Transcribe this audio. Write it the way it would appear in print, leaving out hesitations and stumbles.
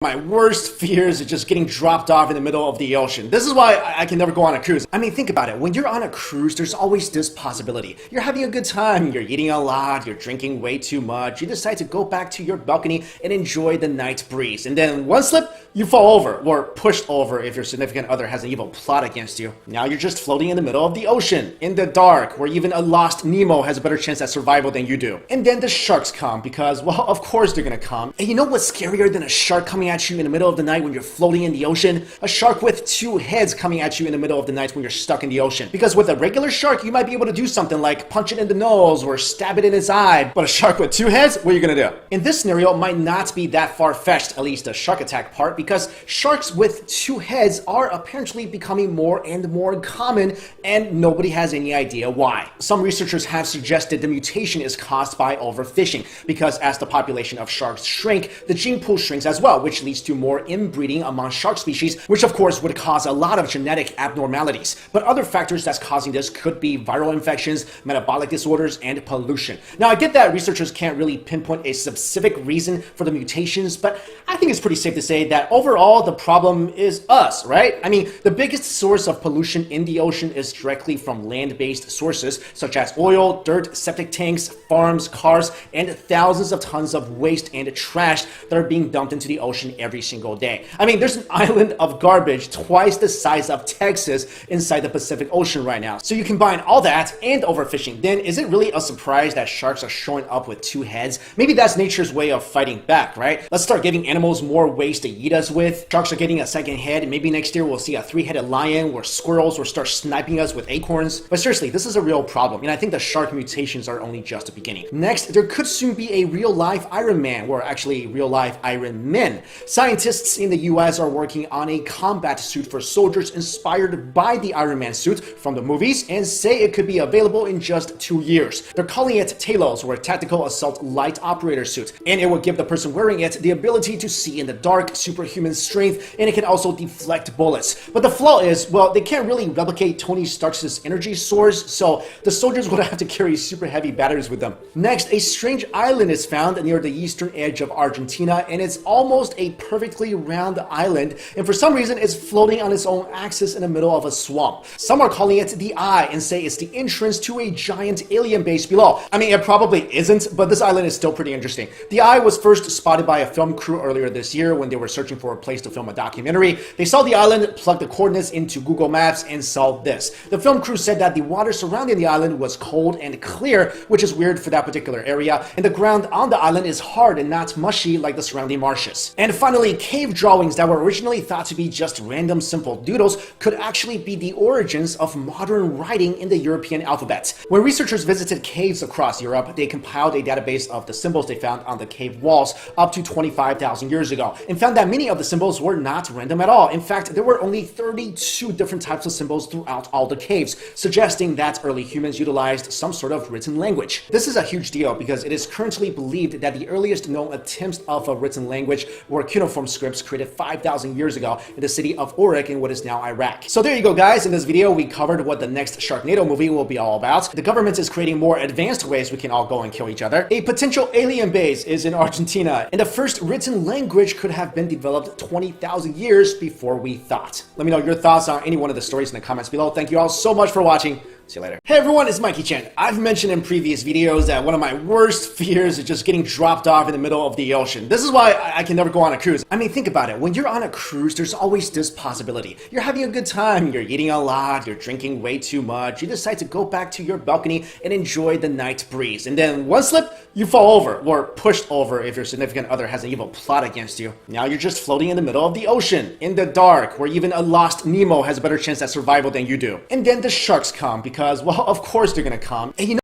My worst fears is just getting dropped off in the middle of the ocean. This is why I can never go on a cruise. I mean, think about it. When you're on a cruise, there's always this possibility. You're having a good time, you're eating a lot, you're drinking way too much, you decide to go back to your balcony and enjoy the night breeze. And then one slip, you fall over, or pushed over if your significant other has an evil plot against you. Now you're just floating in the middle of the ocean, in the dark, where even a lost Nemo has a better chance at survival than you do. And then the sharks come because, well, of course they're gonna come. And you know what's scarier than a shark coming at you in the middle of the night when you're floating in the ocean? A shark with two heads coming at you in the middle of the night when you're stuck in the ocean. Because with a regular shark, you might be able to do something like punch it in the nose or stab it in its eye. But a shark with two heads, what are you gonna do? In this scenario, it might not be that far-fetched, at least the shark attack part, because sharks with two heads are apparently becoming more and more common, and nobody has any idea why. Some researchers have suggested the mutation is caused by overfishing, because as the population of sharks shrink, the gene pool shrinks as well, which leads to more inbreeding among shark species, which of course would cause a lot of genetic abnormalities. But other factors that's causing this could be viral infections, metabolic disorders, and pollution. Now, I get that researchers can't really pinpoint a specific reason for the mutations, but I think it's pretty safe to say that overall the problem is us, right? I mean, the biggest source of pollution in the ocean is directly from land-based sources such as oil, dirt, septic tanks, farms, cars, and thousands of tons of waste and trash that are being dumped into the ocean every single day. I mean, there's an island of garbage twice the size of Texas inside the Pacific Ocean right now. So you combine all that and overfishing, then is it really a surprise that sharks are showing up with two heads? Maybe that's nature's way of fighting back, right? Let's start giving animals more ways to eat us with. Sharks are getting a second head. Maybe next year we'll see a three-headed lion where squirrels will start sniping us with acorns. But seriously, this is a real problem, and I think the shark mutations are only just the beginning. Next, there could soon be a real-life Iron Man, or actually real-life Iron Men. Scientists in the US are working on a combat suit for soldiers inspired by the Iron Man suit from the movies and say it could be available in just 2 years. They're calling it Talos, or Tactical Assault Light Operator Suit, and it will give the person wearing it the ability to see in the dark, superhuman strength, and it can also deflect bullets. But the flaw is, well, they can't really replicate Tony Stark's energy source, so the soldiers would have to carry super heavy batteries with them. Next, a strange island is found near the eastern edge of Argentina, and it's almost a perfectly round island, and for some reason it's floating on its own axis in the middle of a swamp. Some are calling it the Eye and say it's the entrance to a giant alien base below. I mean, it probably isn't, but this island is still pretty interesting. The Eye was first spotted by a film crew earlier this year when they were searching for a place to film a documentary. They saw the island, plugged the coordinates into Google Maps, and saw this. The film crew said that the water surrounding the island was cold and clear, which is weird for that particular area, and the ground on the island is hard and not mushy like the surrounding marshes. And finally, cave drawings that were originally thought to be just random simple doodles could actually be the origins of modern writing in the European alphabet. When researchers visited caves across Europe, they compiled a database of the symbols they found on the cave walls up to 25,000 years ago and found that many of the symbols were not random at all. In fact, there were only 32 different types of symbols throughout all the caves, suggesting that early humans utilized some sort of written language. This is a huge deal because it is currently believed that the earliest known attempts of a written language were cuneiform scripts created 5,000 years ago in the city of Uruk in what is now Iraq. So there you go, guys. In this video, we covered what the next Sharknado movie will be all about. The government is creating more advanced ways we can all go and kill each other. A potential alien base is in Argentina, and the first written language could have been developed 20,000 years before we thought. Let me know your thoughts on any one of the stories in the comments below. Thank you all so much for watching. See you later. Hey everyone, it's Mikey Chen. I've mentioned in previous videos that one of my worst fears is just getting dropped off in the middle of the ocean. This is why I can never go on a cruise. I mean, think about it. When you're on a cruise, there's always this possibility. You're having a good time, you're eating a lot, you're drinking way too much, you decide to go back to your balcony and enjoy the night breeze. And then one slip, you fall over, or pushed over if your significant other has an evil plot against you. Now you're just floating in the middle of the ocean, in the dark, where even a lost Nemo has a better chance at survival than you do. And then the sharks come because, well, of course they're gonna come. And you know